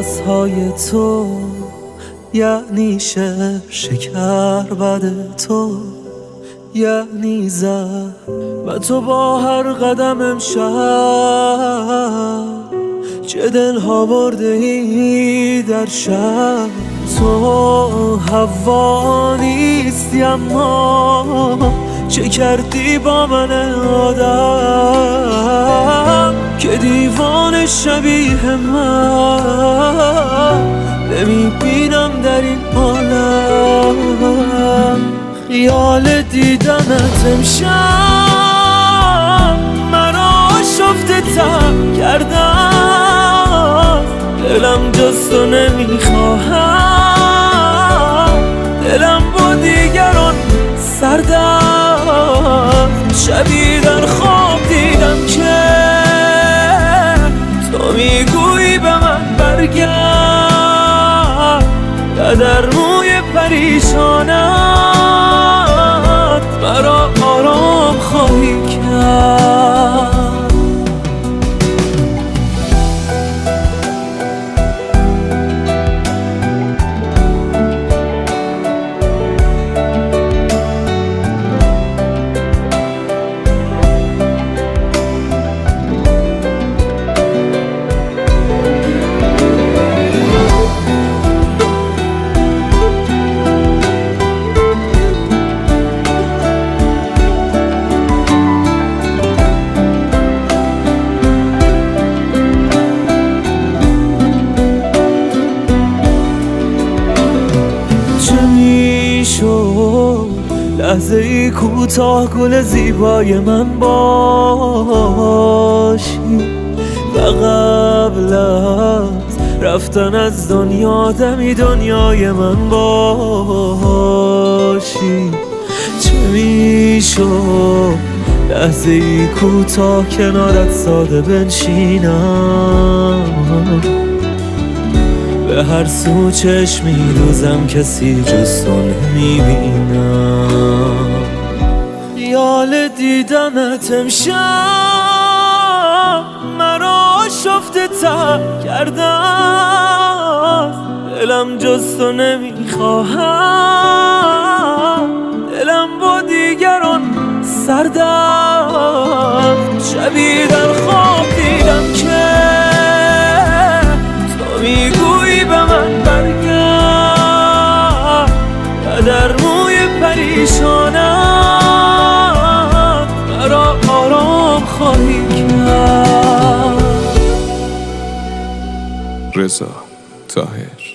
نفسهای تو یعنی شکر بد تو یعنی زهر و تو با هر قدم امشب چه دلها برده ای در شب. تو هوا نیستی اما چه کردی با من آدم که دیوان شبیه من نمیبینم در این عالم. خیال دیدنت امشب منو شفته تر کردم، دلم جز تو نمیخواهم، دلم با دیگران سردم. شبی در خواب دیدم که تو میگویی به من برگرد و در موی پریشانت مرا آرام خواهی کرد. لحظه ای کوتاه گل زیبای من باشی و قبل از رفتن از دنیا دمی دنیای من باشی. چه میشد لحظه ای کوتاه کنارت ساده بنشینم، به هر سو چشمی دوزم کسی جز تو نمیبینم. خیال دیدنت امشب مرا شفته تر کردم، دلم جز تو نمیخواهم، دلم با دیگران سردم. شبی در خواب دیدم که تو میگویی به من برگرد و در موی پریشانت مرا آرام خواهی کرد. رضا طاهر.